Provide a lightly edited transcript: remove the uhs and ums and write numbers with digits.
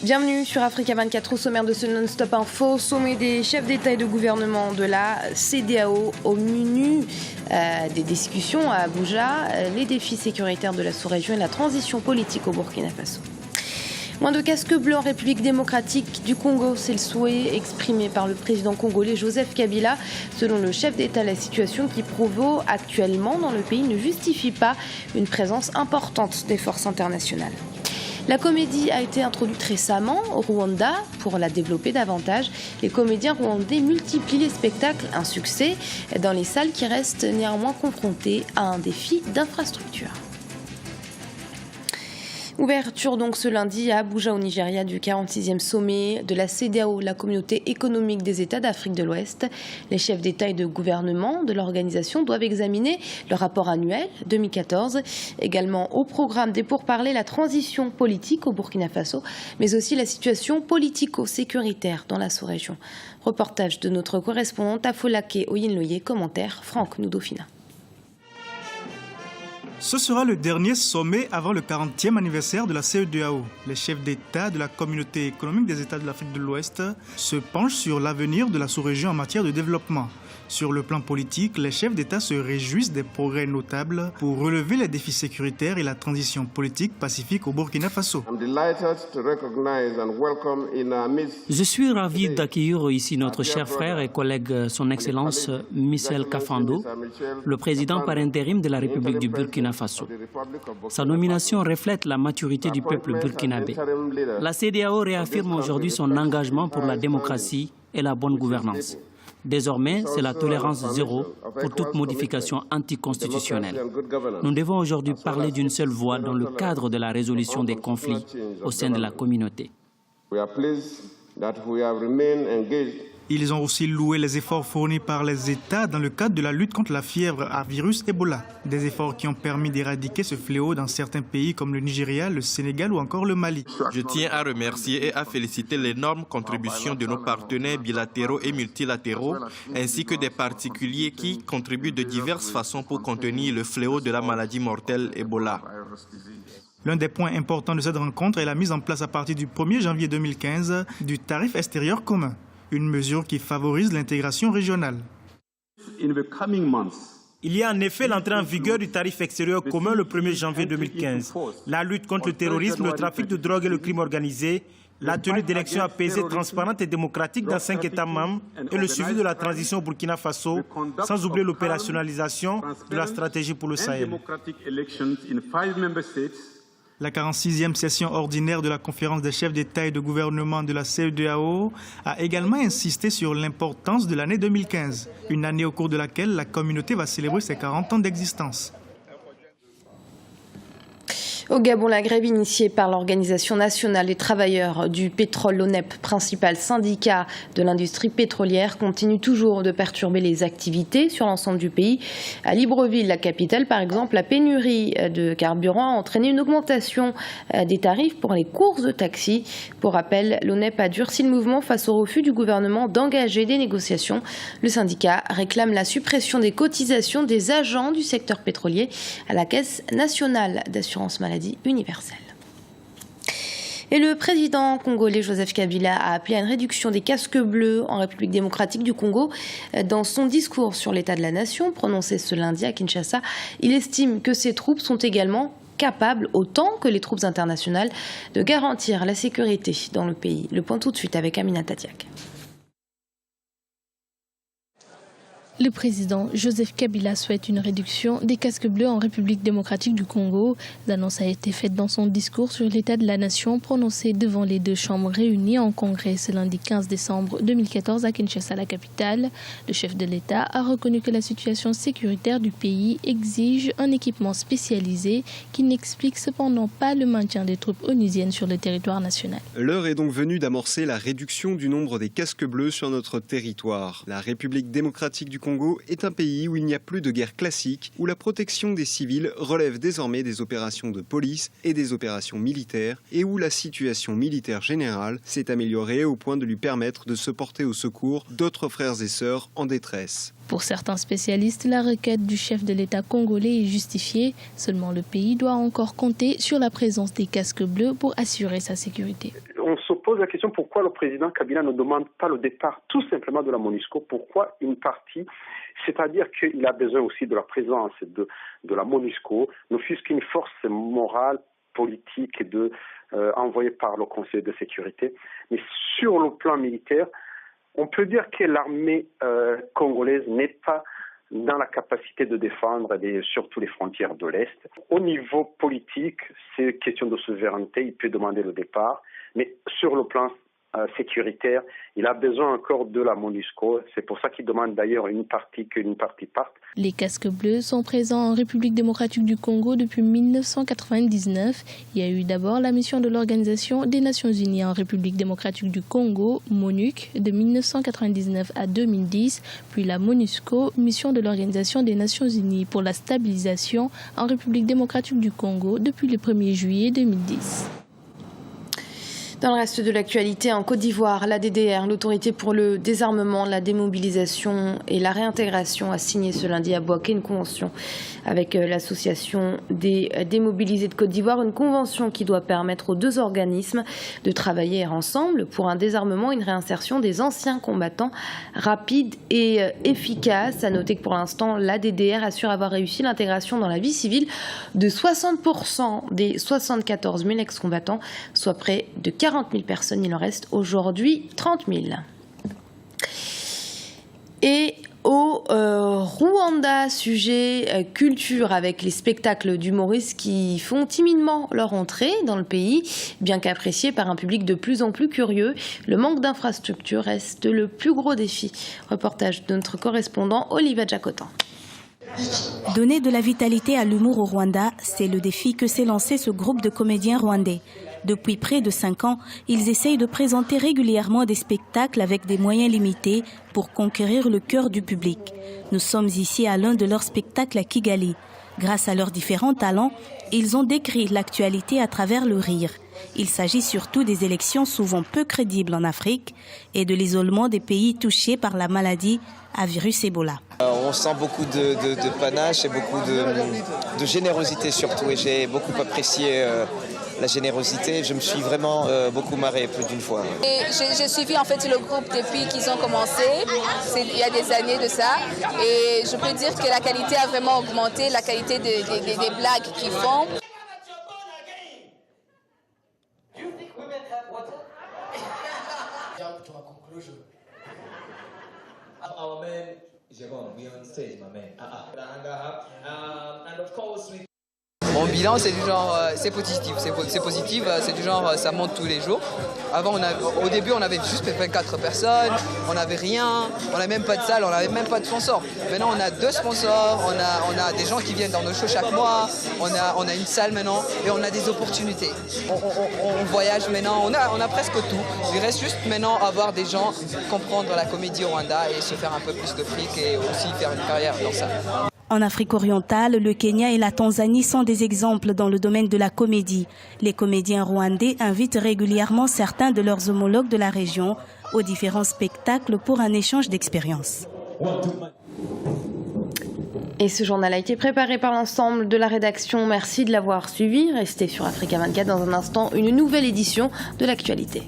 Bienvenue sur Africa 24 au sommaire de ce non-stop info, sommet des chefs d'État et de gouvernement de la CEDEAO au menu des discussions à Abuja, les défis sécuritaires de la sous-région et la transition politique au Burkina Faso. Moins de casques bleus en République démocratique du Congo, c'est le souhait exprimé par le président congolais Joseph Kabila. Selon le chef d'État, la situation qui prévaut actuellement dans le pays ne justifie pas une présence importante des forces internationales. La comédie a été introduite récemment au Rwanda pour la développer davantage. Les comédiens rwandais multiplient les spectacles, un succès dans les salles qui restent néanmoins confrontées à un défi d'infrastructure. Ouverture donc ce lundi à Abuja au Nigeria du 46e sommet de la CEDEAO, la communauté économique des États d'Afrique de l'Ouest. Les chefs d'État et de gouvernement de l'organisation doivent examiner le rapport annuel 2014, également au programme des pourparlers la transition politique au Burkina Faso, mais aussi la situation politico-sécuritaire dans la sous-région. Reportage de notre correspondante Afolake Oyinloye, commentaire Franck Noudofina. Ce sera le dernier sommet avant le 40e anniversaire de la CEDEAO. Les chefs d'État de la communauté économique des États de l'Afrique de l'Ouest se penchent sur l'avenir de la sous-région en matière de développement. Sur le plan politique, les chefs d'État se réjouissent des progrès notables pour relever les défis sécuritaires et la transition politique pacifique au Burkina Faso. Je suis ravi d'accueillir ici notre cher frère et collègue, son Excellence Michel Kafando, le président par intérim de la République du Burkina Faso. Sa nomination reflète la maturité du peuple burkinabé. La CEDEAO réaffirme aujourd'hui son engagement pour la démocratie et la bonne gouvernance. Désormais, c'est la tolérance zéro pour toute modification anticonstitutionnelle. Nous devons aujourd'hui parler d'une seule voix dans le cadre de la résolution des conflits au sein de la communauté. Ils ont aussi loué les efforts fournis par les États dans le cadre de la lutte contre la fièvre à virus Ebola. Des efforts qui ont permis d'éradiquer ce fléau dans certains pays comme le Nigeria, le Sénégal ou encore le Mali. Je tiens à remercier et à féliciter l'énorme contribution de nos partenaires bilatéraux et multilatéraux, ainsi que des particuliers qui contribuent de diverses façons pour contenir le fléau de la maladie mortelle Ebola. L'un des points importants de cette rencontre est la mise en place à partir du 1er janvier 2015 du tarif extérieur commun. Une mesure qui favorise l'intégration régionale. Il y a en effet l'entrée en vigueur du tarif extérieur commun le 1er janvier 2015. La lutte contre le terrorisme, le trafic de drogue et le crime organisé, la tenue d'élections apaisées, transparentes et démocratiques dans 5 États membres et le suivi de la transition au Burkina Faso, sans oublier l'opérationnalisation de la stratégie pour le Sahel. La 46e session ordinaire de la conférence des chefs d'État et de gouvernement de la CEDEAO a également insisté sur l'importance de l'année 2015, une année au cours de laquelle la communauté va célébrer ses 40 ans d'existence. Au Gabon, la grève initiée par l'Organisation nationale des travailleurs du pétrole, l'ONEP, principal syndicat de l'industrie pétrolière, continue toujours de perturber les activités sur l'ensemble du pays. À Libreville, la capitale, par exemple, la pénurie de carburant a entraîné une augmentation des tarifs pour les courses de taxi. Pour rappel, l'ONEP a durci le mouvement face au refus du gouvernement d'engager des négociations. Le syndicat réclame la suppression des cotisations des agents du secteur pétrolier à la Caisse nationale d'assurance maladie universelle. Et le président congolais Joseph Kabila a appelé à une réduction des casques bleus en République démocratique du Congo. Dans son discours sur l'état de la nation prononcé ce lundi à Kinshasa, il estime que ces troupes sont également capables, autant que les troupes internationales, de garantir la sécurité dans le pays. Le point tout de suite avec Aminata Diak. Le président Joseph Kabila souhaite une réduction des casques bleus en République démocratique du Congo. L'annonce a été faite dans son discours sur l'état de la nation prononcé devant les deux chambres réunies en congrès ce lundi 15 décembre 2014 à Kinshasa, la capitale. Le chef de l'État a reconnu que la situation sécuritaire du pays exige un équipement spécialisé qui n'explique cependant pas le maintien des troupes onusiennes sur le territoire national. L'heure est donc venue d'amorcer la réduction du nombre des casques bleus sur notre territoire. La République démocratique du Congo est un pays où il n'y a plus de guerre classique, où la protection des civils relève désormais des opérations de police et des opérations militaires, et où la situation militaire générale s'est améliorée au point de lui permettre de se porter au secours d'autres frères et sœurs en détresse. Pour certains spécialistes, la requête du chef de l'État congolais est justifiée. Seulement le pays doit encore compter sur la présence des casques bleus pour assurer sa sécurité. On se pose la question pourquoi le président Kabila ne demande pas le départ tout simplement de la MONUSCO. Pourquoi une partie? C'est-à-dire qu'il a besoin aussi de la présence de la MONUSCO, ne fût-ce qu'une force morale, politique envoyée par le Conseil de sécurité. Mais sur le plan militaire, on peut dire que l'armée congolaise n'est pas dans la capacité de défendre surtout les frontières de l'Est. Au niveau politique, c'est question de souveraineté, il peut demander le départ, mais sur le plan sécuritaire, il a besoin encore de la MONUSCO. C'est pour ça qu'il demande d'ailleurs qu'une partie parte. Les casques bleus sont présents en République démocratique du Congo depuis 1999. Il y a eu d'abord la mission de l'Organisation des Nations Unies en République démocratique du Congo, MONUC, de 1999 à 2010, puis la MONUSCO, mission de l'Organisation des Nations Unies pour la stabilisation en République démocratique du Congo depuis le 1er juillet 2010. Dans le reste de l'actualité, en Côte d'Ivoire, la DDR, l'autorité pour le désarmement, la démobilisation et la réintégration, a signé ce lundi à Bouaké une convention avec l'association des démobilisés de Côte d'Ivoire, une convention qui doit permettre aux deux organismes de travailler ensemble pour un désarmement et une réinsertion des anciens combattants rapide et efficace. À noter que pour l'instant, la DDR assure avoir réussi l'intégration dans la vie civile de 60% des 74 000 ex-combattants, soit près de 40 000 personnes. Il en reste aujourd'hui 30 000. Et au Rwanda, sujet culture avec les spectacles d'humoristes qui font timidement leur entrée dans le pays, bien qu'appréciés par un public de plus en plus curieux. Le manque d'infrastructures reste le plus gros défi. Reportage de notre correspondant Oliva Jacotin. Donner de la vitalité à l'humour au Rwanda, c'est le défi que s'est lancé ce groupe de comédiens rwandais. Depuis près de 5 ans, ils essayent de présenter régulièrement des spectacles avec des moyens limités pour conquérir le cœur du public. Nous sommes ici à l'un de leurs spectacles à Kigali. Grâce à leurs différents talents, ils ont décrit l'actualité à travers le rire. Il s'agit surtout des élections souvent peu crédibles en Afrique et de l'isolement des pays touchés par la maladie à virus Ebola. On sent beaucoup de panache et beaucoup de générosité surtout. Et j'ai beaucoup apprécié la générosité. Je me suis vraiment beaucoup marré plus d'une fois. J'ai suivi en fait le groupe depuis qu'ils ont commencé, il y a des années de ça. Et je peux dire que la qualité a vraiment augmenté, la qualité des blagues qu'ils font. Mon bilan, c'est du genre, c'est positif, c'est du genre, ça monte tous les jours. Avant, au début, on avait juste 24 personnes, on n'avait rien, on n'avait même pas de salle, on n'avait même pas de sponsors. Maintenant, on a 2 sponsors, on a des gens qui viennent dans nos shows chaque mois, on a une salle maintenant et on a des opportunités. On voyage maintenant, on a presque tout. Il reste juste maintenant avoir des gens comprendre la comédie au Rwanda et se faire un peu plus de fric et aussi faire une carrière dans ça. En Afrique orientale, le Kenya et la Tanzanie sont des exemples dans le domaine de la comédie. Les comédiens rwandais invitent régulièrement certains de leurs homologues de la région aux différents spectacles pour un échange d'expériences. Et ce journal a été préparé par l'ensemble de la rédaction. Merci de l'avoir suivi. Restez sur Africa 24 dans un instant, une nouvelle édition de l'actualité.